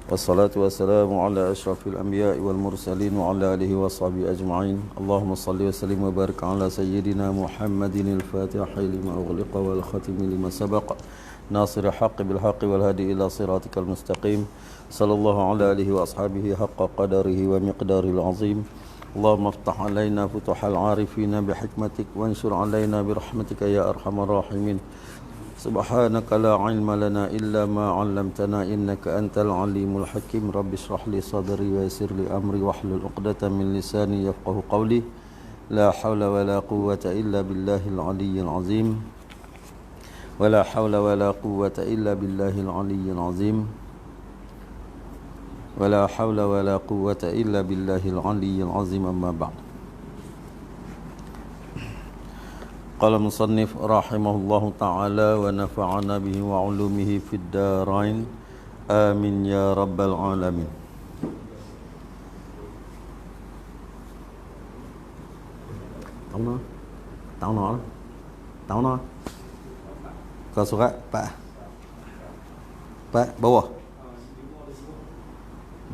والصلاة والسلام على أشرف الأنبياء والمرسلين وعلى آله وصحبه أجمعين. اللهم صل وسلم وبارك على سيدنا محمد الفاتح لما أغلق والختم لما سبق ناصر الحق بالحق والهادي إلى صراطك المستقيم. صلى الله على آله وأصحابه حق قدره ومقداره العظيم. اللهم افتح علينا فتوح العارفين بحكمتك وانشر علينا برحمتك يا أرحم الراحمين. سبحانك لا علم لنا إلا ما علمتنا إنك أنت العليم الحكيم. رب اشرح لي صدري ويسر لي أمري واحلل عقدة من لساني يفقه قولي. لا حول ولا قوة إلا بالله العلي العظيم. ولا حول ولا قوة إلا بالله العلي العظيم. ولا حول ولا قوة إلا بالله العلي العظيم. أما بعد. قال المصنف رحمه الله تعالى ونفعنا به وعلومه في الدارين آمين يا رب العالمين. Tahu no? Kau surat Pak bawah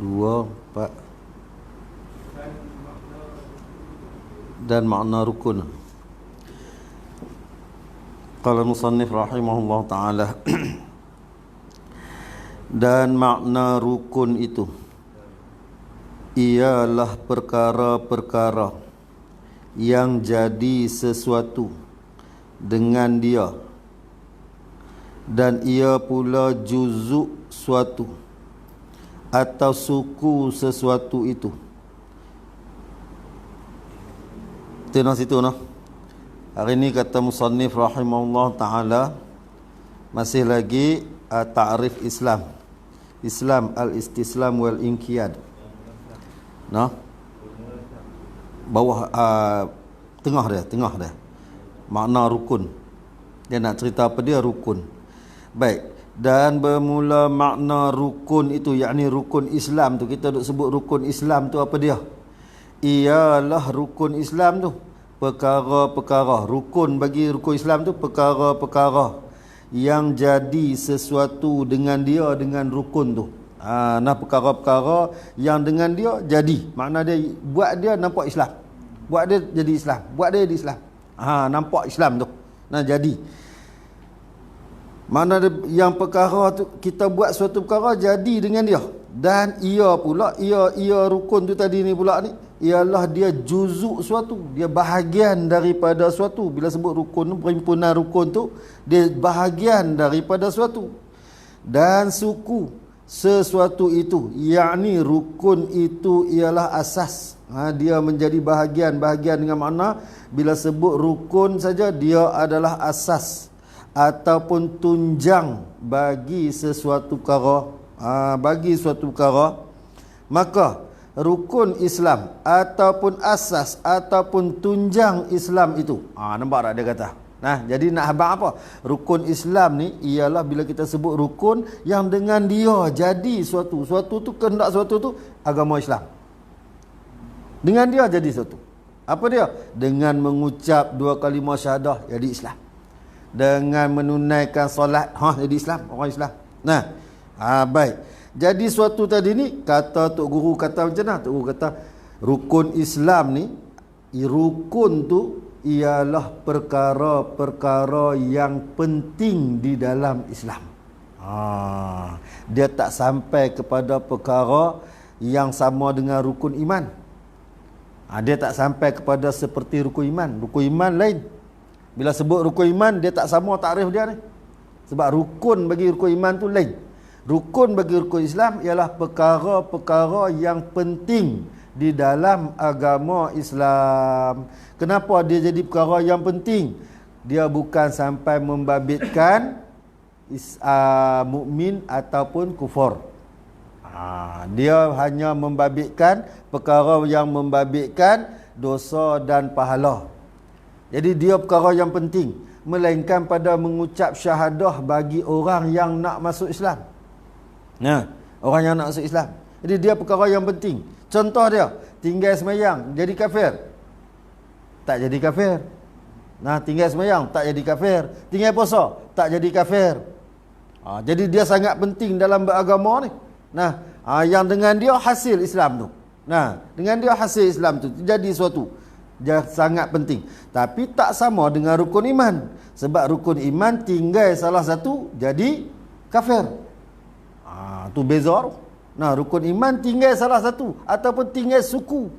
2 Pak dan makna rukun. Qala musannif rahimahullah ta'ala dan makna rukun itu ialah perkara-perkara yang jadi sesuatu dengan dia dan ia pula juzuk suatu atau suku sesuatu itu. Tengok situ noh. Hari ini kata musannif rahimahullah ta'ala masih lagi ta'rif Islam. Islam al-istislam wal inqiyad. Nah. Bawah tengah dia. Makna rukun. Dia nak cerita apa dia rukun. Baik. Dan bermula makna rukun itu yakni rukun Islam tu, kita duk sebut rukun Islam tu apa dia? Ialah rukun Islam tu perkara-perkara. Rukun bagi rukun Islam tu perkara-perkara yang jadi sesuatu dengan dia, dengan rukun tu. Nah perkara-perkara yang dengan dia jadi. Makna dia buat dia nampak Islam. Buat dia jadi Islam. Buat dia jadi Islam. Nampak Islam tu. Nah jadi. Makna dia, yang perkara tu kita buat suatu perkara jadi dengan dia. Dan ia pula ia rukun tu tadi ni pula ni ialah dia juzuk suatu, dia bahagian daripada suatu. Bila sebut rukun, perhimpunan rukun tu dia bahagian daripada suatu. Dan suku sesuatu itu, yakni rukun itu ialah asas. Dia menjadi bahagian dengan makna bila sebut rukun saja dia adalah asas ataupun tunjang bagi sesuatu perkara. Bagi suatu perkara, maka rukun Islam ataupun asas ataupun tunjang Islam itu. Nampak tak dia kata? Nah, jadi nak habaq apa? Rukun Islam ni ialah bila kita sebut rukun yang dengan dia jadi suatu tu kehendak suatu tu agama Islam. Dengan dia jadi suatu. Apa dia? Dengan mengucap 2 kalimah syahadah jadi Islam. Dengan menunaikan solat jadi Islam, orang Islam. Nah, baik. Jadi suatu tadi ni kata Tok Guru kata macam mana? Tok Guru kata rukun Islam ni, rukun tu ialah perkara-perkara yang penting di dalam Islam. Dia tak sampai kepada perkara yang sama dengan rukun iman. Dia tak sampai kepada seperti rukun iman. Rukun iman lain. Bila sebut rukun iman dia tak sama takrif dia ni. Sebab rukun bagi rukun iman tu lain. Rukun bagi rukun Islam ialah perkara-perkara yang penting di dalam agama Islam. Kenapa dia jadi perkara yang penting? Dia bukan sampai membabitkan mukmin ataupun kufur. Dia hanya membabitkan perkara yang membabitkan dosa dan pahala. Jadi dia perkara yang penting, melainkan pada mengucap syahadah bagi orang yang nak masuk Islam. Orang yang nak masuk Islam. Jadi dia perkara yang penting. Contoh dia, tinggal semayang jadi kafir. Tak jadi kafir. Tinggal semayang tak jadi kafir. Tinggal puasa tak jadi kafir. Jadi dia sangat penting dalam beragama ni. Nah, yang dengan dia hasil Islam tu. Nah, dengan dia hasil Islam tu jadi suatu. Dia sangat penting. Tapi tak sama dengan rukun iman. Sebab rukun iman tinggal salah satu jadi kafir. Tu beza tu. Nah, rukun iman tinggal salah satu ataupun tinggal suku.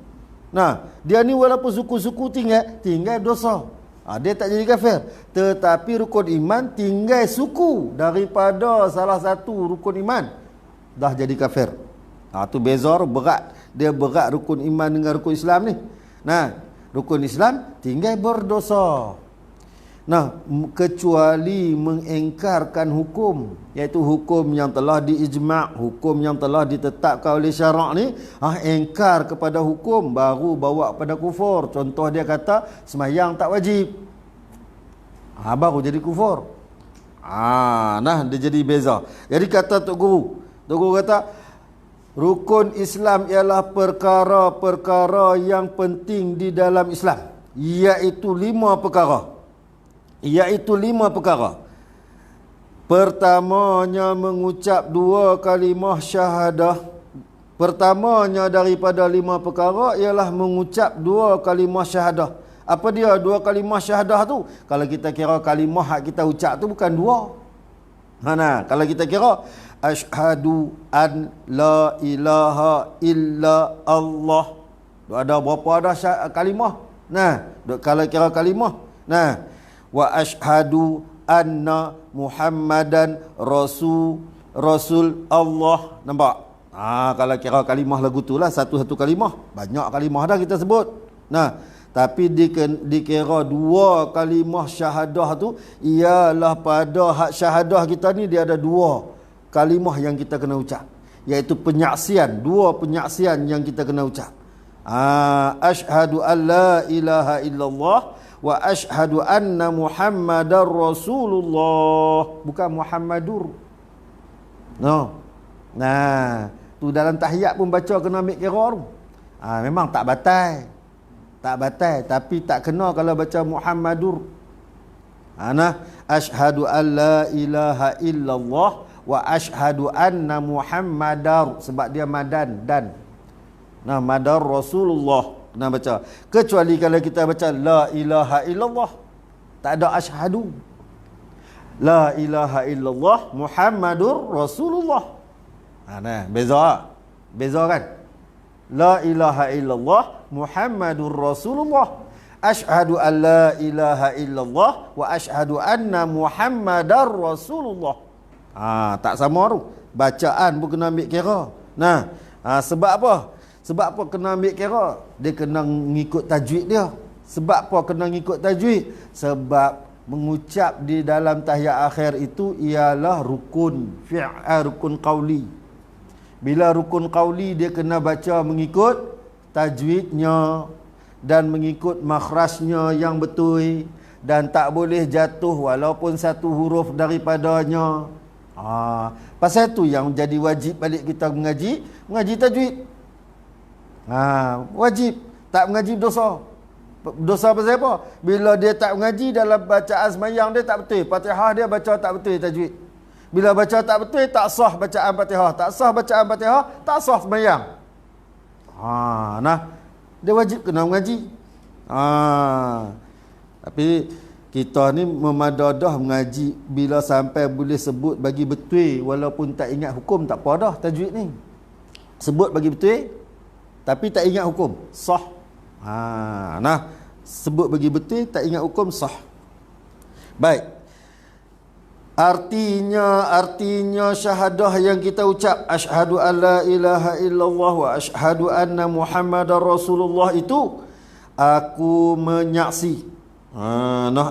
Nah, dia ni walaupun suku-suku tinggal dosa. Dia tak jadi kafir. Tetapi rukun iman tinggal suku daripada salah satu rukun iman, dah jadi kafir. Tu beza berat. Dia berat rukun iman dengan rukun Islam ni. Nah, rukun Islam tinggal berdosa. Nah, kecuali mengingkarkan hukum, iaitu hukum yang telah diijma', hukum yang telah ditetapkan oleh syarak ni, ingkar kepada hukum baru bawa pada kufur. Contoh dia kata sembahyang tak wajib, baru jadi kufur. Nah, dia jadi beza. Jadi kata Tok Guru kata rukun Islam ialah perkara-perkara yang penting di dalam Islam, iaitu 5 perkara. Pertamanya mengucap 2 kalimah syahadah. Pertamanya daripada 5 perkara ialah mengucap 2 kalimah syahadah. Apa dia 2 kalimah syahadah tu? Kalau kita kira kalimah hak kita ucap tu bukan 2. Kalau kita kira asyhadu an la ilaha illa Allah, ada berapa dah kalimah? Kalau kira kalimah, wa asyhadu anna Muhammadan Rasul Allah. Nampak? Kalau kira kalimah lagu tu lah, satu-satu kalimah. Banyak kalimah dah kita sebut. Tapi dikira 2 kalimah syahadah tu ialah pada hak syahadah kita ni dia ada 2 kalimah yang kita kena ucap, iaitu penyaksian, 2 penyaksian yang kita kena ucap. Asyhadu an la ilaha illallah wa asyhadu anna Muhammadar Rasulullah, bukan Muhammadur. Tu dalam tahiyat pun baca kena ambil kira tu. Memang tak batal, tapi tak kena kalau baca Muhammadur. Asyhadu an la ilaha illallah wa asyhadu anna Muhammadar, sebab dia madan dan madar Rasulullah kena baca. Kecuali kalau kita baca la ilaha illallah, tak ada asyhadu. La ilaha illallah Muhammadur Rasulullah. Beza kan? La ilaha illallah Muhammadur Rasulullah. Asyhadu an la ilaha illallah wa asyhadu anna Muhammadar Rasulullah. Tak sama tu. Bacaan pun kena ambil kira. Sebab apa? Sebab apa kena ambil kira? Dia kena ngikut tajwid dia. Sebab apa kena ngikut tajwid? Sebab mengucap di dalam tahiyat akhir itu ialah rukun rukun qauli. Bila rukun qauli dia kena baca mengikut tajwidnya dan mengikut makhrajnya yang betul, dan tak boleh jatuh walaupun satu huruf daripadanya. Pasal tu yang jadi wajib balik kita mengaji tajwid. Wajib. Tak mengaji dosa. Dosa pasal apa? Bila dia tak mengaji dalam bacaan sembahyang dia tak betul, Fatihah dia baca tak betul tajwid. Bila baca tak betul, tak sah bacaan Fatihah. Tak sah bacaan Fatihah, tak sah sembahyang. Dia wajib kena mengaji. Tapi kita ni memadadah mengaji bila sampai boleh sebut bagi betul walaupun tak ingat hukum, tak apa dah tajwid ni. Sebut bagi betul tapi tak ingat hukum, sah. Sebut bagi betul tak ingat hukum, sah. Baik. Artinya syahadah yang kita ucap asyhadu an la ilaha illallah wa asyhadu anna Muhammadar Rasulullah itu aku menyaksi.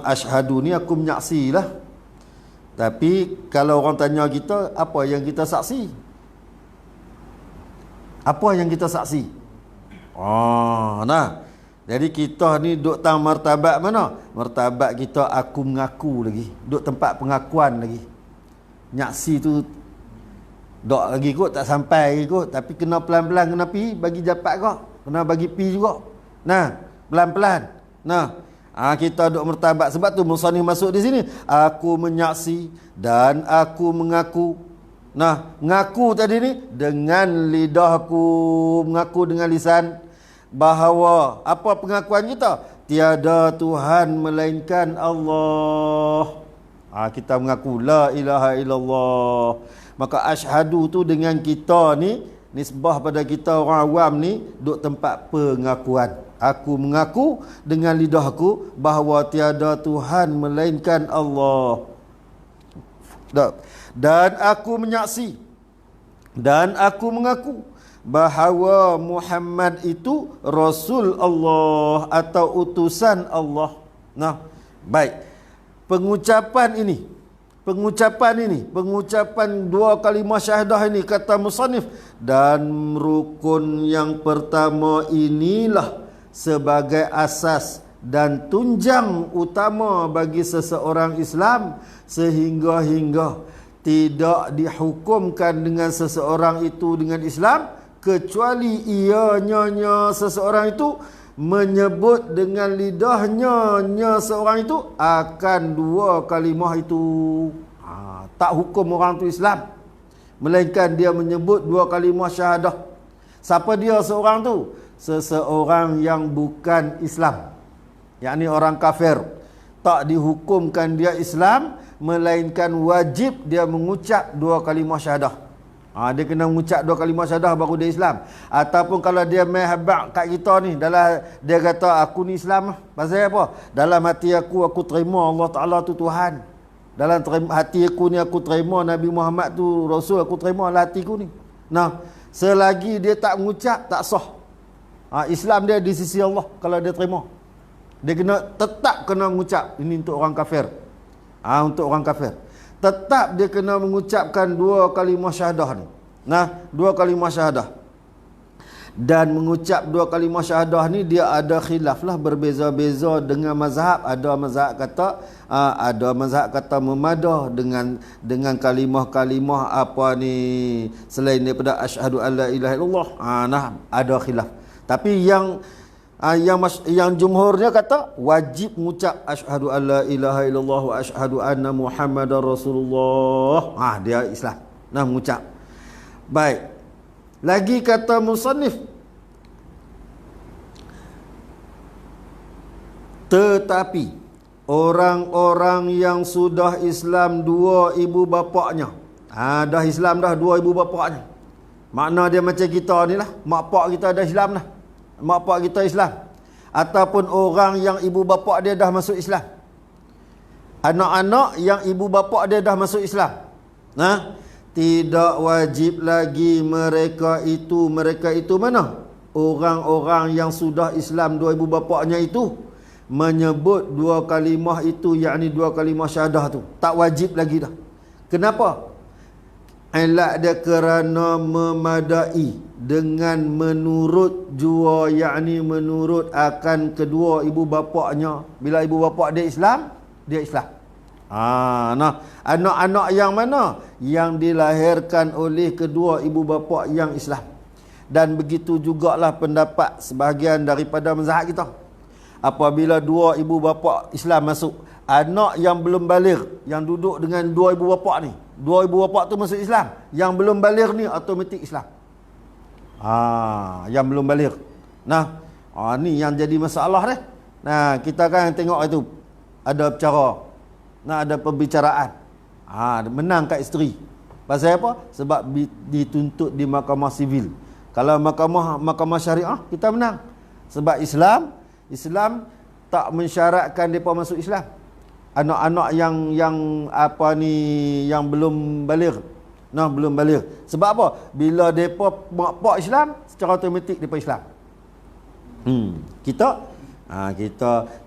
Asyhadu ni aku menyaksilah. Tapi kalau orang tanya kita apa yang kita saksi? Apa yang kita saksi? Jadi kita ni duk tang martabat mana? Martabat kita aku mengaku lagi. Duk tempat pengakuan lagi. Nyaksi tu dok lagi kot, tak sampai lagi kot. Tapi kena pelan-pelan kena pi bagi japat kok. Kena bagi pi juga. Pelan-pelan. Kita duk mertabat. Sebab tu musannif masuk di sini. Aku menyaksi dan aku mengaku. Nah, ngaku tadi ni dengan lidahku, mengaku dengan lisan, bahawa apa pengakuan kita? Tiada Tuhan melainkan Allah. Kita mengaku la ilaha illallah. Maka asyhadu tu dengan kita ni, nisbah pada kita orang awam ni, duk tempat pengakuan. Aku mengaku dengan lidahku bahawa tiada Tuhan melainkan Allah. Dan aku menyaksi dan aku mengaku bahawa Muhammad itu Rasul Allah atau utusan Allah. Nah, baik. Pengucapan dua kalimah syahadah ini, kata musannif, dan rukun yang pertama inilah sebagai asas dan tunjang utama bagi seseorang Islam, sehingga tidak dihukumkan dengan seseorang itu dengan Islam kecuali ianya seseorang itu menyebut dengan lidahnya seorang itu akan dua kalimah itu. Tak hukum orang tu Islam, melainkan dia menyebut dua kalimah syahadah. Siapa dia seorang tu? Seseorang yang bukan Islam, yakni orang kafir. Tak dihukumkan dia Islam, melainkan wajib dia mengucap dua kalimah syahadah. Dia kena mengucap dua kalimah syahadah baru dia Islam. Ataupun kalau dia main habaq kat kita ni, dalam dia kata aku ni Islam lah. Pasal apa? Dalam hati aku terima Allah Ta'ala tu Tuhan. Dalam hati aku ni aku terima Nabi Muhammad tu Rasul, aku terima lah hatiku ni. Nah, selagi dia tak mengucap, tak sah. Islam dia di sisi Allah kalau dia terima. Dia tetap kena mengucap. Ini untuk orang kafir. Untuk orang kafir. Tetap dia kena mengucapkan dua kalimah syahadah ni. Nah, dua kalimah syahadah. Dan mengucap dua kalimah syahadah ni dia ada khilaf lah, berbeza-beza dengan mazhab. Ada mazhab kata memadah dengan kalimah-kalimah apa ni selain daripada asyhadu alla ilaha illallah. Ada khilaf. Tapi yang jumhurnya kata wajib mengucap asyhadu alla ilaha illallah wa asyhadu anna muhammadar rasulullah. Dia Islam. Mengucap. Baik. Lagi kata musannif, tetapi orang-orang yang sudah Islam dua ibu bapaknya, dah Islam dah dua ibu bapaknya, makna dia macam kita ni lah, mak pak kita dah Islam dah, mak pak kita Islam. Ataupun orang yang ibu bapa dia dah masuk Islam, anak-anak yang ibu bapa dia dah masuk Islam, tidak wajib lagi mereka itu mana? Orang-orang yang sudah Islam dua ibu bapaknya itu menyebut dua kalimah itu, yakni dua kalimah syahadah tu. Tak wajib lagi dah. Kenapa? Ilat dia kerana memadai dengan menurut jua, yakni menurut akan kedua ibu bapaknya. Bila ibu bapa dia Islam, dia Islam. Anak-anak yang mana? Yang dilahirkan oleh kedua ibu bapa yang Islam. Dan begitu jugalah pendapat sebahagian daripada mazhab kita. Apabila dua ibu bapa Islam masuk, anak yang belum baligh, yang duduk dengan dua ibu bapa ni, dua ibu bapa tu masuk Islam, yang belum baligh ni automatik Islam. Yang belum baligh. Ni yang jadi masalah dah. Kita kan tengok itu ada bercara, ada pembicaraan. Menang kat isteri. Pasal apa? Sebab dituntut di mahkamah sivil. Kalau mahkamah syariah kita menang. Sebab Islam tak mensyaratkan depa masuk Islam. Anak-anak yang belum baligh. Belum baligh. Sebab apa? Bila depa mak pak Islam, secara automatik depa Islam. Kita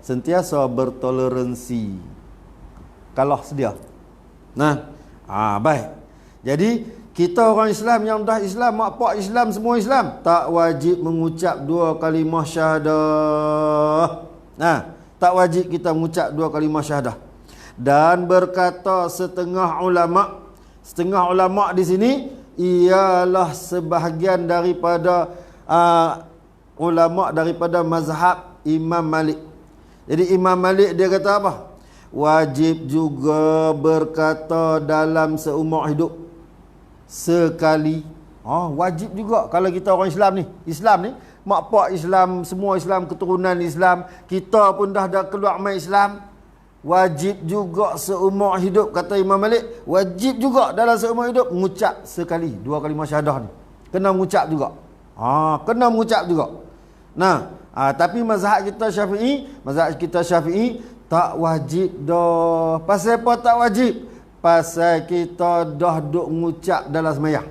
sentiasa bertoleransi. Kalah sedia. Baik. Jadi kita orang Islam yang dah Islam, mak pak Islam, semua Islam, tak wajib mengucap dua kalimah syahadah. Tak wajib kita mengucap dua kalimah syahadah. Dan berkata setengah ulama di sini ialah sebahagian daripada ulama daripada mazhab Imam Malik. Jadi Imam Malik dia kata apa? Wajib juga berkata dalam seumur hidup sekali. Wajib juga kalau kita orang Islam ni mak pak Islam, semua Islam, keturunan Islam, kita pun dah keluar mai Islam, wajib juga seumur hidup, kata Imam Malik, wajib juga dalam seumur hidup mengucap sekali 2 kalimah syahadah ni. Kena mengucap juga. Kena mengucap juga. Nah, tapi mazhab kita Syafi'i tak wajib dah. Pasal apa tak wajib? Pasal kita dah duk mengucap dalam sembahyang.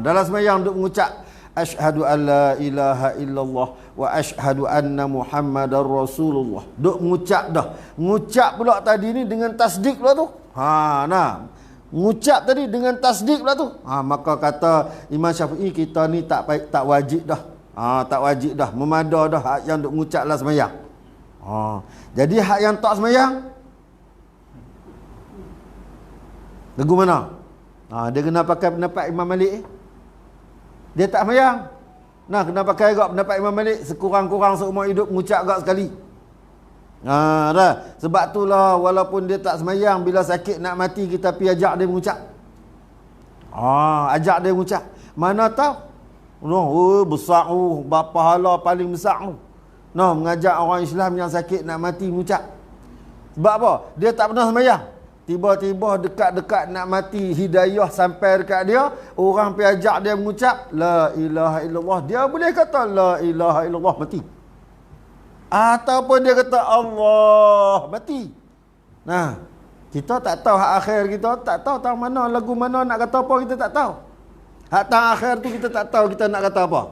Dalam sembahyang duk mengucap asyhadu an la ilaha illallah wa asyhadu anna muhammadar rasulullah. Duk mengucap dah. Mengucap pula tadi ni dengan tasdik pula tu. Mengucap tadi dengan tasdik pula tu. Maka kata Imam Syafi'i, kita ni tak wajib dah. Tak wajib dah. Memada dah hak yang duk mengucap dalam sembahyang. Jadi hak yang tak sembahyang lagu mana? Dia kena pakai pendapat Imam Malik. Dia tak sembahyang. Kena pakai agak pendapat Imam Malik, sekurang-kurang seumur hidup mengucap agak sekali. Sebab itulah walaupun dia tak sembahyang, bila sakit nak mati kita pergi ajak dia mengucap. Ajak dia mengucap. Mana tahu besar pahala paling besar mengajak orang Islam yang sakit nak mati mengucap. Sebab apa? Dia tak pernah sembahyang. Tiba-tiba dekat-dekat nak mati, hidayah sampai dekat dia, orang pergi ajak dia mengucap la ilaha illallah, dia boleh kata la ilaha illallah, mati. Ataupun dia kata Allah, mati. Kita tak tahu hak akhir, kita tak tahu mana lagu mana nak kata apa, kita tak tahu. Hak tang akhir tu kita tak tahu kita nak kata apa.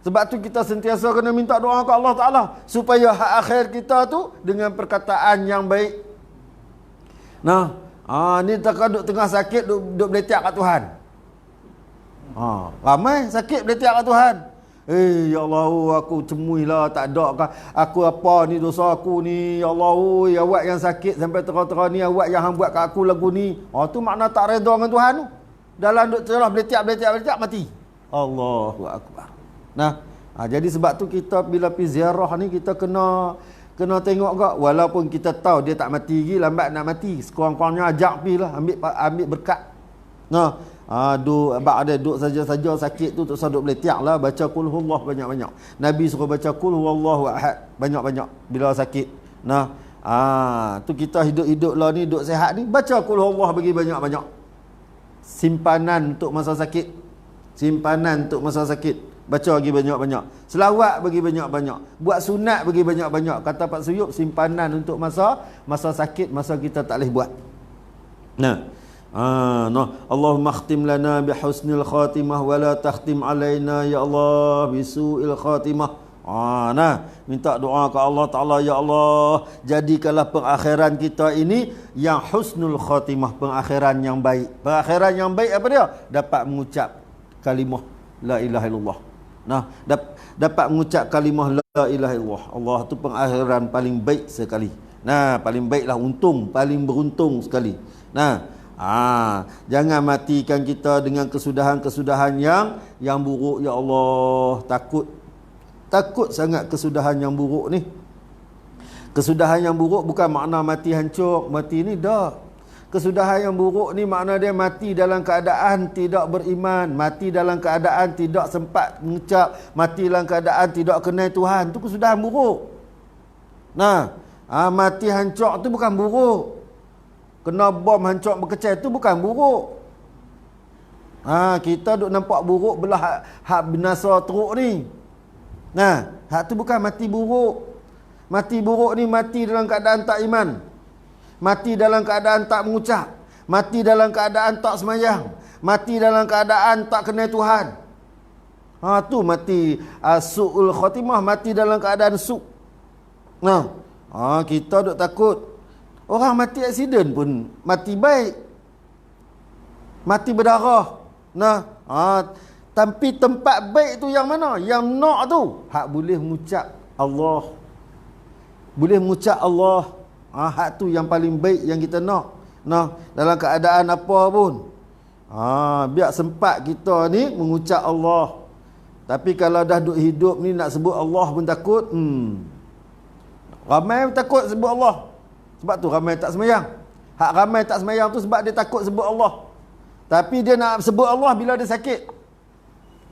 Sebab tu kita sentiasa kena minta doa ke Allah Ta'ala supaya hak akhir kita tu dengan perkataan yang baik. Ni duduk tengah sakit, duduk beletiak kat Tuhan. Ramai sakit beletiak kat Tuhan. Ya Allah, aku cemuilah, tak ada kah aku apa ni dosa aku ni. Ya Allah, awak yang sakit sampai tera-tera ni, awak yang hang buat kat aku lagu ni. Tu makna tak redha dengan Tuhan tu. Dalam duduk terah beletiak mati. Allahu akbar. Jadi sebab tu kita bila pergi ziarah ni kita kena tengok gak, walaupun kita tahu dia tak mati lagi, lambat nak mati, sekurang-kurangnya ajak pergi lah, ambil berkat. Duk saja-saja sakit tu tak usah duk beletiak lah, baca qul huwallah banyak-banyak. Nabi suruh baca qul huwallahu ahad banyak-banyak bila sakit. Tu kita hidup-hidup lah ni, duk sihat ni, baca qul huwallah bagi banyak-banyak. Simpanan untuk masa sakit. Baca bagi banyak-banyak. Selawat bagi banyak-banyak. Buat sunat bagi banyak-banyak. Kata Pak Suyup, simpanan untuk masa sakit, masa kita tak boleh buat. Allahumma khtim lana bihusnil khatimah wa la takhtim alaina ya Allah bisu'il khatimah. Minta doa ke Allah Ta'ala, ya Allah, jadikanlah pengakhiran kita ini yang husnul khatimah, pengakhiran yang baik. Pengakhiran yang baik apa dia? Dapat mengucap kalimah la ilaha illallah. Dapat mengucap kalimah la ilaha illallah. Allah tu pengakhiran paling baik sekali. Paling baiklah, paling beruntung sekali. Jangan matikan kita dengan kesudahan-kesudahan yang buruk, ya Allah. Takut sangat kesudahan yang buruk ni. Kesudahan yang buruk bukan makna mati hancur, mati ni dah. Kesudahan yang buruk ni makna dia mati dalam keadaan tidak beriman, mati dalam keadaan tidak sempat mengucap, mati dalam keadaan tidak kenal Tuhan. Tu kesudahan buruk. Mati hancur tu bukan buruk. Kena bom hancur berkecai tu bukan buruk. Kita duk nampak buruk belah hak binasa teruk ni. Hak tu bukan mati buruk. Mati buruk ni mati dalam keadaan tak iman, mati dalam keadaan tak mengucap, mati dalam keadaan tak semayang, mati dalam keadaan tak kenal Tuhan. Tu mati su'ul khatimah, mati dalam keadaan su'. Kita duk takut. Orang mati aksiden pun mati baik, mati berdarah. Tapi tempat baik tu yang mana? Yang nak tu hak boleh mengucap Allah, boleh mengucap Allah. Hak tu yang paling baik yang kita nak. Dalam keadaan apa pun. Biar sempat kita ni mengucap Allah. Tapi kalau dah duk hidup ni nak sebut Allah pun takut. Ramai takut sebut Allah. Sebab tu ramai tak semayang. Hak ramai tak semayang tu sebab dia takut sebut Allah. Tapi dia nak sebut Allah bila dia sakit.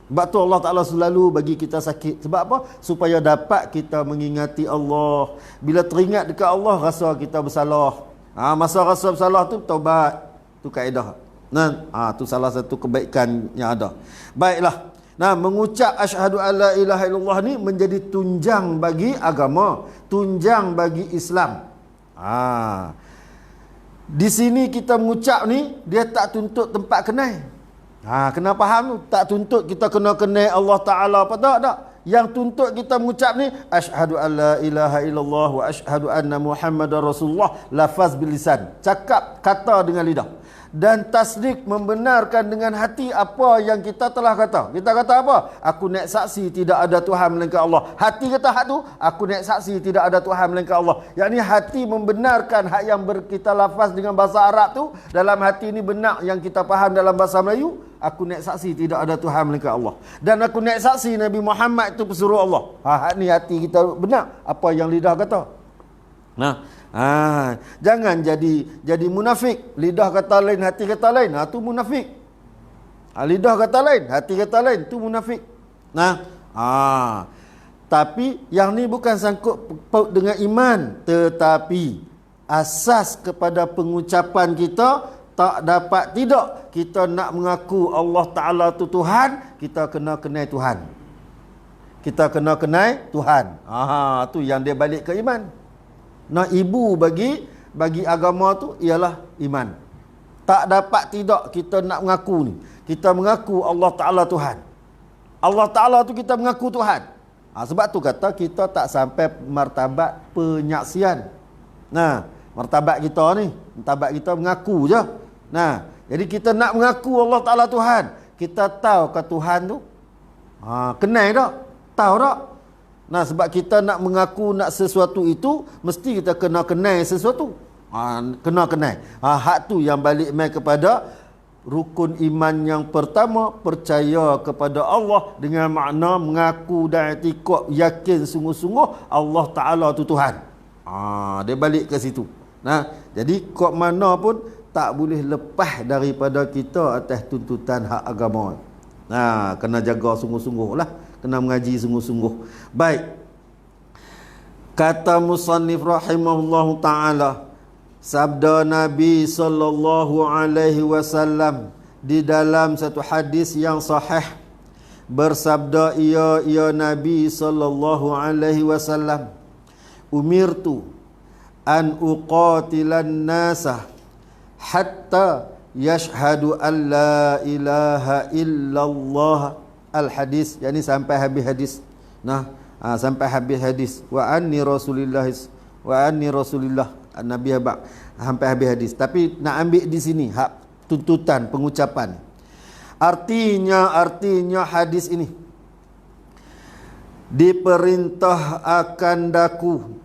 Sebab tu Allah Ta'ala selalu bagi kita sakit. Sebab apa? Supaya dapat kita mengingati Allah. Bila teringat dekat Allah, rasa kita bersalah. Masa rasa bersalah tu, taubat. Tu kaedah. Tu salah satu kebaikan yang ada. Baiklah. Mengucap asyhadu alla ilaha illallah ni menjadi tunjang bagi agama. Tunjang bagi Islam. Di sini kita mengucap ni, dia tak tuntut tempat kenal. Kena faham tu. Tak tuntut kita kena kenal Allah Ta'ala apa tak. Yang tuntut kita mengucap ni, asyhadu alla ilaha illallah wa asyhadu anna Muhammadar Rasulullah, lafaz bil lisan. Cakap, kata dengan lidah. Dan tasdik, membenarkan dengan hati apa yang kita telah kata. Kita kata apa? Aku naik saksi tidak ada Tuhan melainkan Allah. Hati kata hak tu, aku naik saksi tidak ada Tuhan melainkan Allah. Yang ni hati membenarkan hak yang kita lafaz dengan bahasa Arab tu. Dalam hati ni benar yang kita faham dalam bahasa Melayu. Aku naik saksi tidak ada Tuhan melainkan Allah. Dan aku naik saksi Nabi Muhammad itu pesuruh Allah. Hak ni hati kita benar apa yang lidah kata. Jangan jadi munafik. Lidah kata lain, hati kata lain. Tu munafik. Lidah kata lain, hati kata lain, tu munafik. Tapi yang ni bukan sangkut paut dengan iman, tetapi asas kepada pengucapan kita tak dapat tidak kita nak mengaku Allah Ta'ala tu Tuhan, kita kena kenal Tuhan. Kita kena kenal Tuhan. Tu yang dia balik ke iman. Ibu bagi agama tu ialah iman. Tak dapat tidak kita nak mengaku ni. Kita mengaku Allah Ta'ala Tuhan. Allah Ta'ala tu kita mengaku Tuhan. Sebab tu kata kita tak sampai martabat penyaksian. Martabat kita ni, martabat kita mengaku je. Jadi kita nak mengaku Allah Ta'ala Tuhan. Kita tahu ke Tuhan tu? Kenal tak? Tahu tak? Sebab kita nak mengaku nak sesuatu itu, mesti kita kena kenal sesuatu. Kena kenal. Hak tu yang balik mai kepada rukun iman yang pertama, percaya kepada Allah dengan makna mengaku dan i'tiqad, yakin sungguh-sungguh Allah Ta'ala tu Tuhan. Dia balik ke situ. Jadi kok mana pun tak boleh lepas daripada kita atas tuntutan hak agama. Kena jaga sungguh-sungguh lah. Kena mengaji sungguh-sungguh. Baik. Kata musannif rahimahullahu ta'ala, sabda Nabi sallallahu alaihi wasallam di dalam satu hadis yang sahih, bersabda ia Nabi sallallahu alaihi wasallam, umirtu an uqatilan nasa hatta yashhadu an la ilaha illallah. Al-hadis, yakni sampai habis hadis. Sampai habis hadis. Wa anni rasulillah Nabi abak sampai habis hadis. Tapi nak ambil di sini hak tuntutan pengucapan. Artinya hadis ini diperintah akan daku.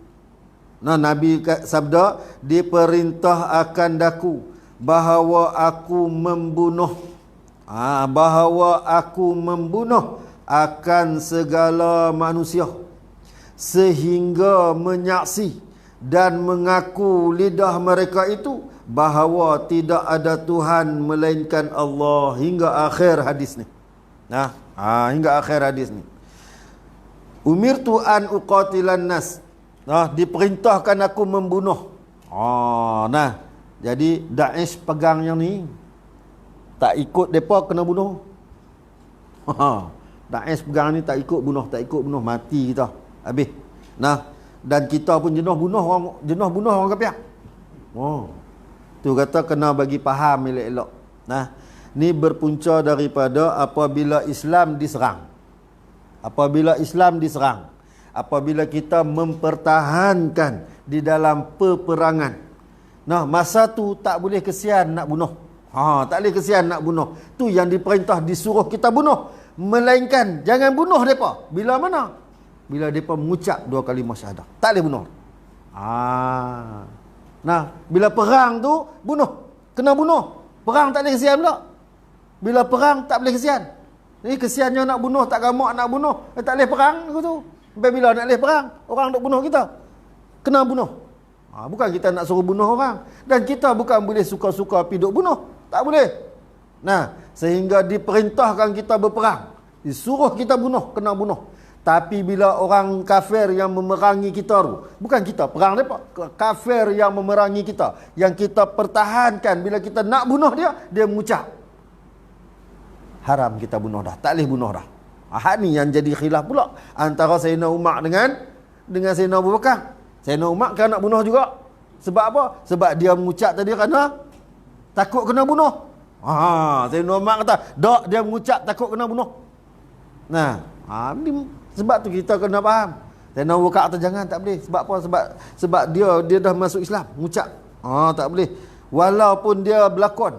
Nabi sabda diperintah akan daku bahawa aku membunuh akan segala manusia sehingga menyaksi dan mengaku lidah mereka itu bahawa tidak ada Tuhan melainkan Allah, hingga akhir hadis ni. Hingga akhir hadis ni. Umirtu an uqatilan nas. Diperintahkan aku membunuh. Jadi Daesh pegang yang ni. Tak ikut mereka kena bunuh. Daesh pegang ni tak ikut bunuh, mati kita. Habis. Dan kita pun jenuh bunuh orang kafir. Tu kata kena bagi faham elok-elok. Ni berpunca daripada apabila Islam diserang. Apabila kita mempertahankan di dalam peperangan. Masa tu tak boleh kesian nak bunuh. Tak boleh kesian nak bunuh. Tu yang diperintah, disuruh kita bunuh. Melainkan jangan bunuh mereka. Bila mana? Bila mereka mengucap 2 kalimah syahadah. Tak boleh bunuh. Bila perang tu bunuh. Kena bunuh. Perang tak boleh kesian pula. Bila perang tak boleh kesian. Ni kesiannya nak bunuh, tak gamak nak bunuh. Tak boleh perang aku tu. Sampai bila nak boleh perang? Orang nak bunuh kita. Kena bunuh. Bukan kita nak suruh bunuh orang. Dan kita bukan boleh suka-suka pergi duk bunuh. Tak boleh. Nah, sehingga diperintahkan kita berperang. Disuruh kita bunuh, kena bunuh. Tapi bila orang kafir yang memerangi kita tu, bukan kita perang mereka, kafir yang memerangi kita, yang kita pertahankan, bila kita nak bunuh dia, dia mengucap haram kita bunuh dah, tak boleh bunuh dah. Ni yang jadi khilaf pula antara Sayyidina Umar dengan Sayyidina Abu Bakar. Sayyidina Umar kan nak bunuh juga. Sebab apa? Sebab dia mengucap tadi kerana takut kena bunuh. Sayyidina Umar kata, "Dak, dia mengucap takut kena bunuh." Nah, sebab tu kita kena faham. Sayyidina Abu Bakar kata jangan, tak boleh. Sebab apa? Sebab dia dah masuk Islam, mengucap. Tak boleh. Walaupun dia berlakon,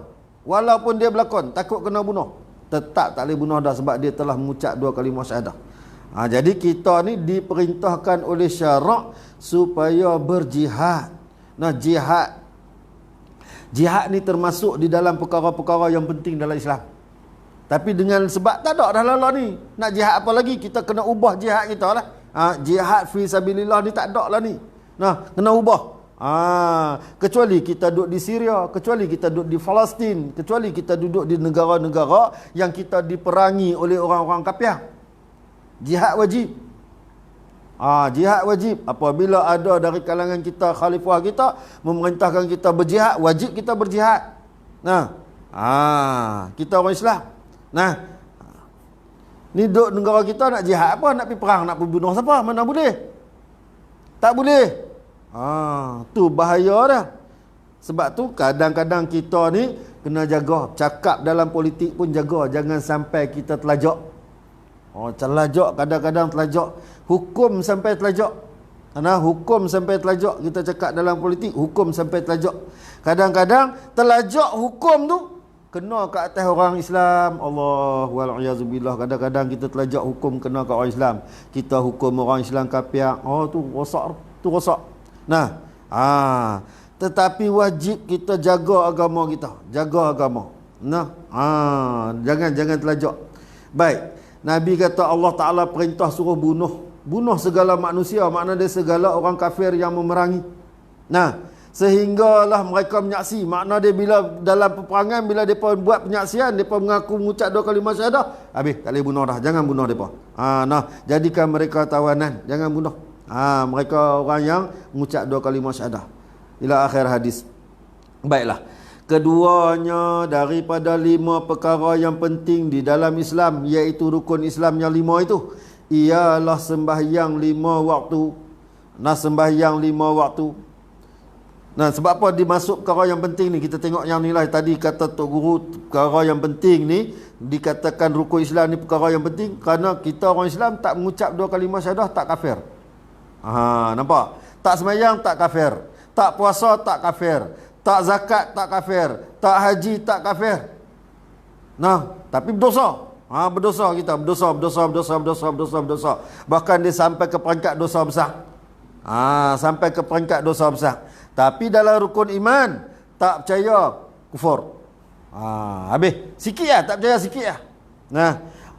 takut kena bunuh, tetap tak boleh bunuh dah sebab dia telah mengucap 2 kalimah syahadah. Jadi kita ni diperintahkan oleh syarak supaya berjihad. Nah, jihad ni termasuk di dalam perkara-perkara yang penting dalam Islam. Tapi dengan sebab tak ada dah lala ni, nak jihad apa lagi? Kita kena ubah jihad kita lah. Jihad fi sabilillah ni tak ada lah ni. Nah, kena ubah. Kecuali kita duduk di Syria, kecuali kita duduk di Palestin, kecuali kita duduk di negara-negara yang kita diperangi oleh orang-orang kafir. Jihad wajib. Jihad wajib. Apabila ada dari kalangan kita, khalifah kita memerintahkan kita berjihad, wajib kita berjihad. Nah, kita orang Islam. Nah, ni duduk negara kita nak jihad apa? Nak pergi perang, nak pergi bunuh siapa? Mana boleh? Tak boleh. Tu bahaya dah. Sebab tu kadang-kadang kita ni kena jaga. Cakap dalam politik pun jaga. Jangan sampai kita telajak. Telajak, kadang-kadang telajak. Hukum sampai telajak. Hukum sampai telajak. Kita cakap dalam politik, hukum sampai telajak. Kadang-kadang telajak hukum tu kena ke atas orang Islam. Allah wa'alaiyazubillah. Kadang-kadang kita telajak hukum kena ke orang Islam. Kita hukum orang Islam kafir. Tu rosak. Tu rosak. Nah, tetapi wajib kita jaga agama kita. Jaga agama. Nah, jangan telajak. Baik. Nabi kata Allah Ta'ala perintah suruh bunuh. Bunuh segala manusia. Makna dia segala orang kafir yang memerangi. Nah, sehinggalah mereka menyaksi. Makna dia bila dalam peperangan, bila mereka buat penyaksian, mereka mengaku mengucap 2 kalimah syahadah, habis tak boleh bunuh dah. Jangan bunuh mereka. Jadikan mereka tawanan. Jangan bunuh. Mereka orang yang mengucap 2 kalimah syahadah. Ila akhir hadis. Baiklah. Keduanya daripada 5 perkara yang penting di dalam Islam, iaitu rukun Islam yang 5 itu, ialah sembahyang 5 waktu. Sembahyang 5 waktu. Sebab apa dimasuk perkara yang penting ni? Kita tengok yang ni lah. Tadi kata Tok Guru, perkara yang penting ni dikatakan rukun Islam ni perkara yang penting kerana kita orang Islam tak mengucap 2 kalimah syahadah tak kafir. Nampak? Tak sembahyang tak kafir. Tak puasa tak kafir. Tak zakat tak kafir. Tak haji tak kafir. Tapi berdosa. Berdosa kita. Berdosa. Bahkan dia sampai ke peringkat dosa besar. Sampai ke peringkat dosa besar. Tapi dalam rukun iman, tak percaya, kufur. Habis. Sikit lah. Tak percaya sikit lah.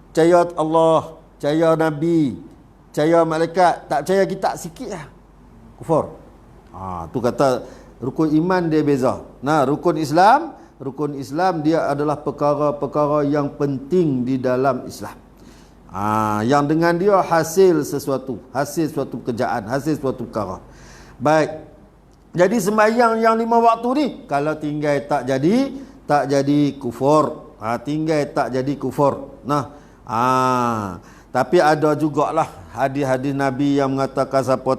Percaya Allah. Percaya Nabi. Percaya malaikat. Tak percaya kitab sikit lah. Kufur. Tu kata rukun iman dia beza. Rukun Islam dia adalah perkara-perkara yang penting di dalam Islam. Yang dengan dia hasil suatu kerjaan, hasil suatu perkara. Baik. Jadi sembahyang yang 5 waktu ni kalau tinggal tak jadi kufur. Tinggal tak jadi kufur. Tapi ada jugalah hadis-hadis Nabi yang mengatakan siapa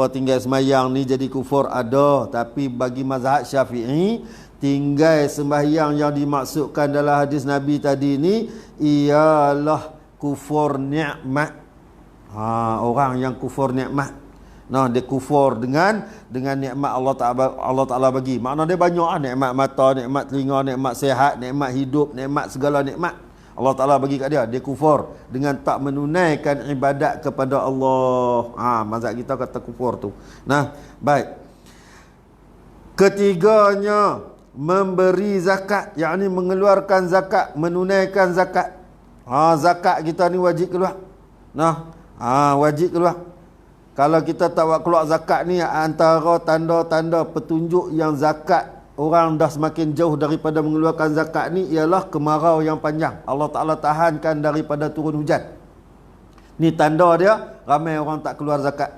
tinggal sembahyang ni jadi kufur, ada. Tapi bagi mazhab Syafi'i, tinggal sembahyang yang dimaksudkan dalam hadis Nabi tadi ni ialah kufur nikmat. Orang yang kufur nikmat. Dia kufur dengan nikmat Allah Ta'ala bagi. Makna dia banyak lah. Nikmat mata, nikmat telinga, nikmat sehat, nikmat hidup, nikmat segala nikmat Allah Ta'ala bagi kat dia. Dia kufur dengan tak menunaikan ibadat kepada Allah. Mazhab kita kata kufur tu. Baik. Ketiganya, memberi zakat, yakni mengeluarkan zakat, menunaikan zakat. Zakat kita ni wajib keluar. Nah, wajib keluar. Kalau kita tak buat keluar zakat ni, antara tanda-tanda petunjuk yang zakat orang dah semakin jauh daripada mengeluarkan zakat ni ialah kemarau yang panjang. Allah Ta'ala tahankan daripada turun hujan. Ni tanda dia ramai orang tak keluar zakat.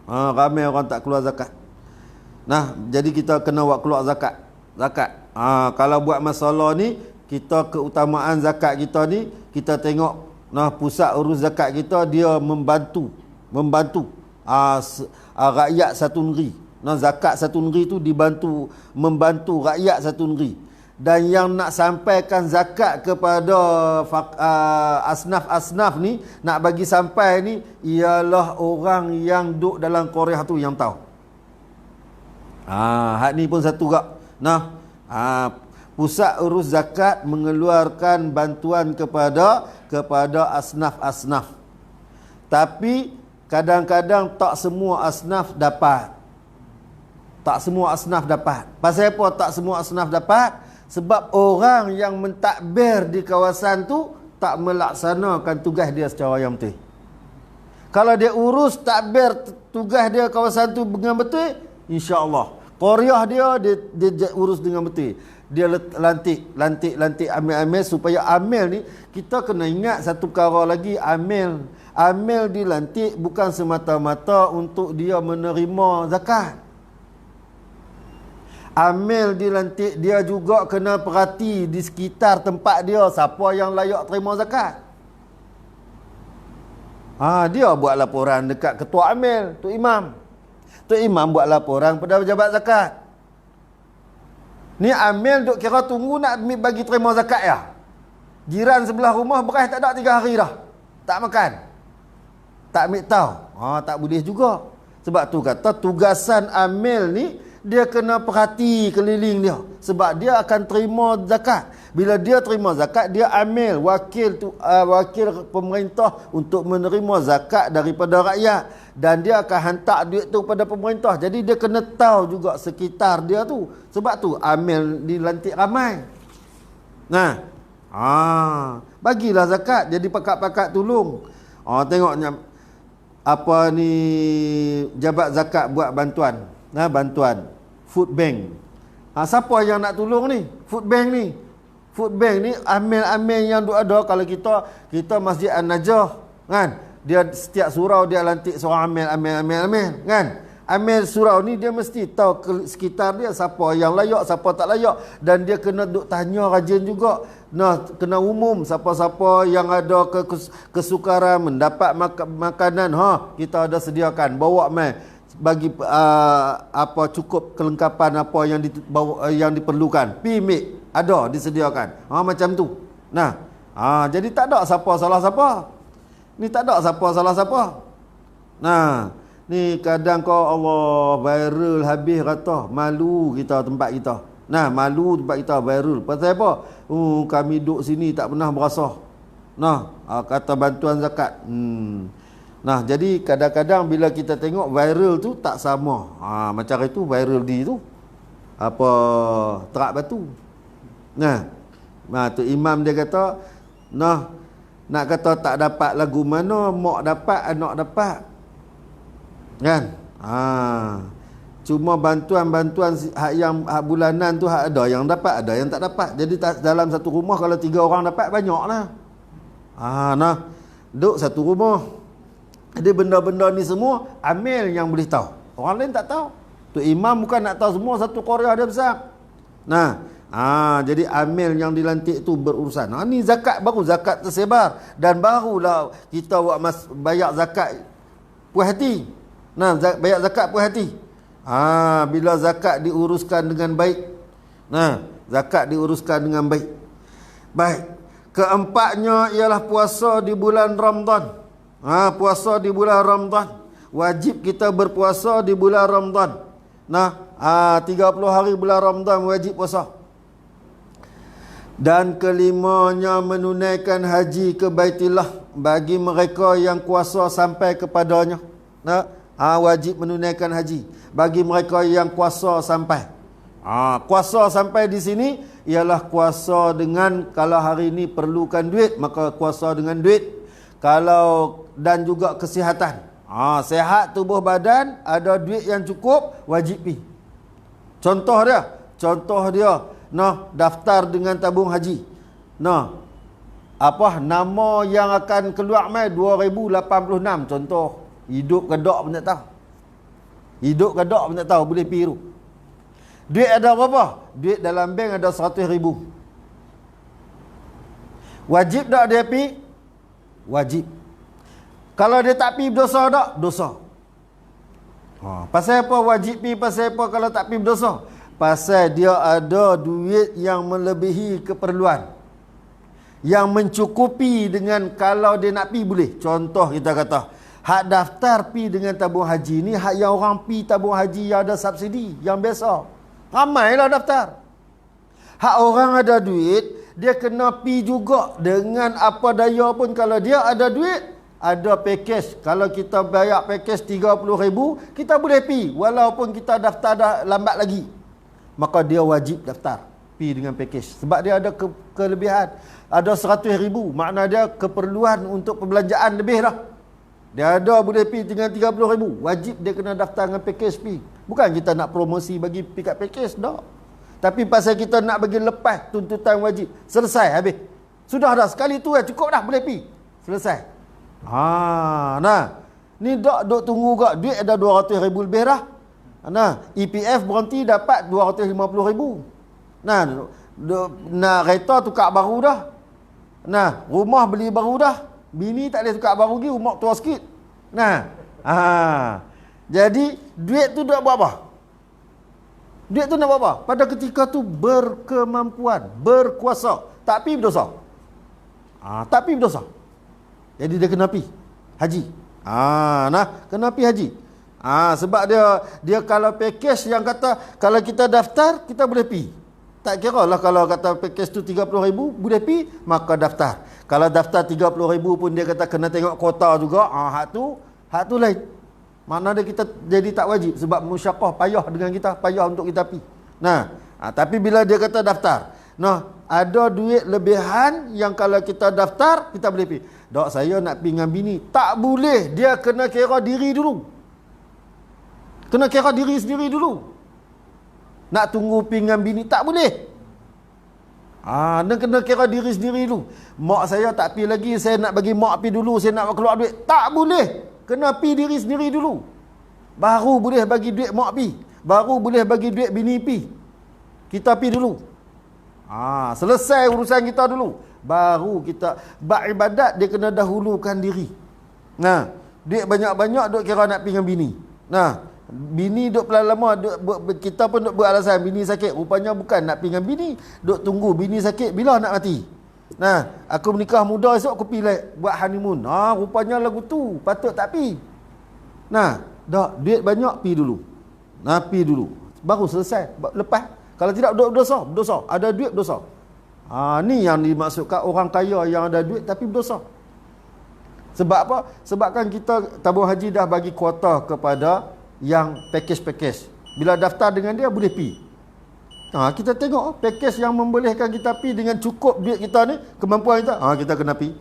Ramai orang tak keluar zakat. Nah, jadi kita kena buat keluar zakat. Kalau buat masalah ni, kita keutamaan zakat kita ni, kita tengok pusat urus zakat kita, dia membantu rakyat satu negeri. Zakat satu negeri tu membantu rakyat satu negeri. Dan yang nak sampaikan zakat kepada asnaf-asnaf ni, nak bagi sampai ni, ialah orang yang duduk dalam Korea tu yang tahu. Hak ni pun satu gak. Pusat urus zakat mengeluarkan bantuan kepada asnaf-asnaf. Tapi kadang-kadang tak semua asnaf dapat. Pasal apa tak semua asnaf dapat? Sebab orang yang mentadbir di kawasan tu tak melaksanakan tugas dia secara yang betul. Kalau dia urus tadbir tugas dia kawasan tu dengan betul, insya-Allah Korea dia urus dengan betul. Dia lantik amil-amil, supaya amil ni, kita kena ingat satu perkara lagi. Amil dilantik bukan semata-mata untuk dia menerima zakat. Amil dilantik, dia juga kena perhati di sekitar tempat dia siapa yang layak terima zakat. Dia buat laporan dekat ketua amil, Tok Imam. Tok Imam buat laporan pada pejabat zakat. Ni amil duk kira tunggu nak bagi terima zakat ya. Jiran sebelah rumah beras tak ada 3 hari dah. Tak makan. Tak ambil tahu. Tak boleh juga. Sebab tu kata tugasan amil ni, dia kena perhati keliling dia. Sebab dia akan terima zakat. Bila dia terima zakat, dia amil wakil pemerintah untuk menerima zakat daripada rakyat. Dan dia akan hantar duit tu pada pemerintah. Jadi dia kena tahu juga sekitar dia tu. Sebab tu amil dilantik ramai. Bagilah zakat. Jadi pakat-pakat tolong. Tengoknya apa ni, jabat zakat buat bantuan. Bantuan food bank. Siapa yang nak tolong ni? Food bank ni amil-amil yang ada. Kalau kita Masjid An-Najah kan, dia setiap surau dia lantik seorang amil kan. Amil surau ni dia mesti tahu ke sekitar dia siapa yang layak, siapa tak layak, dan dia kena duk tanya rajin juga. Kena umum siapa-siapa yang ada kesukaran mendapat makanan, kita ada sediakan, bawa mai bagi cukup kelengkapan apa yang diperlukan. Pimik ada disediakan. Macam tu. Jadi tak ada siapa salah siapa. Ni tak ada siapa salah siapa. Ni kadang kau Allah viral habis kata, malu kita tempat kita. Malu tempat kita viral. Pasal apa? Kami duduk sini tak pernah berasa. Kata bantuan zakat. Jadi kadang-kadang bila kita tengok viral tu tak sama. Macam itu viral di tu Terak Batu. Tu imam dia kata, nak kata tak dapat lagu mana, mak dapat, anak dapat. Kan? Cuma bantuan-bantuan yang bulanan tu ada yang dapat, ada yang tak dapat. Jadi dalam satu rumah kalau 3 orang dapat, banyaklah. Duduk satu rumah. Jadi benda-benda ni semua amil yang boleh tahu. Orang lain tak tahu. Tu imam bukan nak tahu semua, satu Korea dia besar. Jadi amil yang dilantik tu berurusan. Ni zakat, baru zakat tersebar. Dan barulah kita buat bayar zakat puas hati. Bayar zakat puas hati. Bila zakat diuruskan dengan baik. Zakat diuruskan dengan baik. Baik. Keempatnya ialah puasa di bulan Ramadan. Puasa di bulan Ramadan. Wajib kita berpuasa di bulan Ramadan. 30 hari bulan Ramadan wajib puasa. Dan kelimanya menunaikan haji ke Baitullah bagi mereka yang kuasa sampai kepadanya. Wajib menunaikan haji bagi mereka yang kuasa sampai. Kuasa sampai di sini ialah kuasa dengan, kalau hari ini perlukan duit, maka kuasa dengan duit. Kalau, dan juga kesihatan. Sehat tubuh badan, ada duit yang cukup, wajib pi. Contoh dia, daftar dengan tabung haji. Nama yang akan keluar mai 2086 contoh. Hidup ke tak pun tak tahu. Hidup ke tak pun tak tahu, boleh pi tu. Duit ada berapa? Duit dalam bank ada 100,000. Wajib tak dia pi? Wajib. Kalau dia tak pi berdosa tak? Dosa. Pasal apa wajib pi? Pasal apa kalau tak pi berdosa? Pasal dia ada duit yang melebihi keperluan, yang mencukupi dengan kalau dia nak pi boleh. Contoh kita kata, hak daftar pi dengan tabung haji ni, hak yang orang pi tabung haji yang ada subsidi, yang biasa. Ramailah daftar. Hak orang ada duit, dia kena pi juga dengan apa daya pun. Kalau dia ada duit, ada package. Kalau kita bayar package 30,000, kita boleh pi walaupun kita daftar dah lambat lagi. Maka dia wajib daftar pi dengan package. Sebab dia ada kelebihan. Ada 100,000, makna dia keperluan untuk perbelanjaan lebih dah. Dia ada boleh pi dengan 30,000. Wajib dia kena daftar dengan package pi. Bukan kita nak promosi bagi pi kat package, tak. Tapi pasal kita nak bagi lepas tuntutan wajib. Selesai, habis. Sudah dah, sekali tu cukup dah, boleh pi. Selesai. Ni dok tunggu kak. Duit ada 200,000 lebih dah. EPF berhenti dapat 250,000. Nak kereta tukar baru dah. Rumah beli baru dah. Bini tak boleh tukar baru lagi, rumah tua sikit. Jadi duit tu nak buat apa? Duit tu nak buat apa? Pada ketika tu berkemampuan, berkuasa, tak pi berdosa. Tak pi berdosa. Jadi dia kena pi haji. Kena pi haji. Sebab dia kalau package yang kata kalau kita daftar kita boleh pi. Tak kira lah kalau kata package tu 30,000 boleh pi, maka daftar. Kalau daftar 30,000 pun dia kata kena tengok kota juga. Hak tu lain. Makna dia kita jadi tak wajib sebab musyaqqah, payah dengan kita, payah untuk kita pi. Tapi bila dia kata daftar, ada duit lebihan yang kalau kita daftar kita boleh pi. Dok, saya nak pi dengan bini. Tak boleh, dia kena kira diri dulu. Kena kira diri sendiri dulu. Nak tunggu pi dengan bini tak boleh. Dia kena kira diri sendiri dulu. Mak saya tak pi lagi, saya nak bagi mak pi dulu, saya nak keluar duit. Tak boleh. Kena pi diri sendiri dulu. Baru boleh bagi duit mak pi. Baru boleh bagi duit bini pi. Kita pi dulu. Selesai urusan kita dulu. Baru kita buat ibadat, dia kena dahulukan diri. Duit banyak-banyak duk kira nak pi dengan bini. Bini duk pelan lama, kita pun duk beralasan bini sakit. Rupanya bukan nak pi dengan bini, duk tunggu bini sakit bila nak mati. Aku menikah muda, esok aku pi buat honeymoon. Rupanya lagu tu patut tak pi. Dak, duit banyak pi dulu. Pi dulu. Baru selesai. Lepas kalau tidak berdosa. Ada duit berdosa. Ni yang dimaksudkan orang kaya yang ada duit tapi berdosa. Sebab apa? Sebabkan kita tabung haji dah bagi kuota kepada yang package-package. Bila daftar dengan dia boleh pi. Kita tengok package yang membolehkan kita pi dengan cukup duit kita ni, kemampuan kita. Kita kena pi.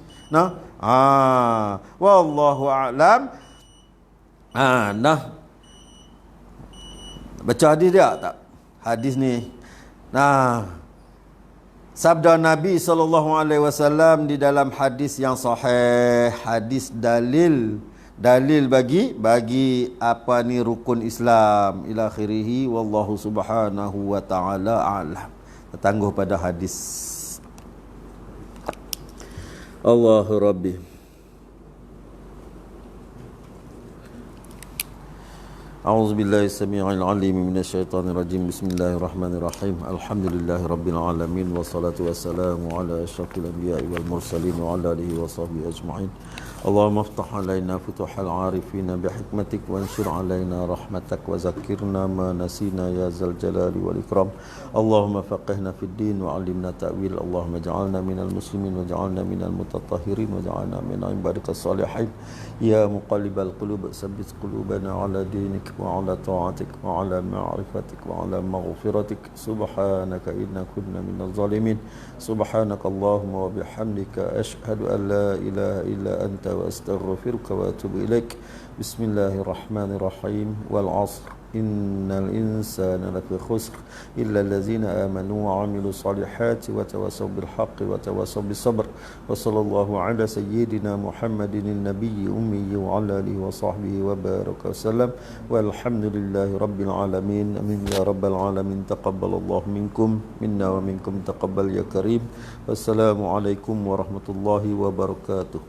Wallahu a'lam. Baca hadis dia tak? Hadis ni. Sabda Nabi SAW di dalam hadis yang sahih, hadis dalil bagi apa ni rukun Islam ila akhirih, wallahu subhanahu wa ta'ala a'lam. Tangguh pada hadis. Allahu Rabbi. A'udzubillahi samii'il 'aliim minasyaitonir rajiim. Bismillahirrahmanirrahim. Alhamdulillahi rabbil alamin wassalatu wassalamu ala asyrafil anbiya'i wal mursalin wa ala alihi washabbihi ajma'in. Allahumma iftah 'alaina futuhal 'arifin bihikmatik wa anshur 'alaina rahmatak wa zakkirna ma nasina ya zal jalali wal ikram. Allahumma faqihna fid din wa 'allimna ta'wil. Allahumma ij'alna minal muslimin wa ij'alna minal mutatahhirin wa ij'alna min ibadikas salihin. Ya muqallibal qulub tsabbit qulubana 'ala dinik. وعلى طاعتك وعلى معرفتك وعلى مغفرتك. سبحانك إنا كنا من الظالمين. سبحانك اللهم وبحمدك أشهد أن لا إله إلا أنت وأستغفرك وأتوب إليك. بسم الله الرحمن الرحيم. والعصر إن الإنسان لفي خسر إلا الذين آمنوا وعملوا الصالحات وتواصوا بالحق وتواصوا بالصبر. وصلى الله على سيدنا محمد النبي أمي وعلى آله وصحبه وبارك وسلم. والحمد لله رب العالمين. آمين يا رب العالمين. تقبل الله منكم منا ومنكم تقبل يا كريم. والسلام عليكم ورحمة الله وبركاته.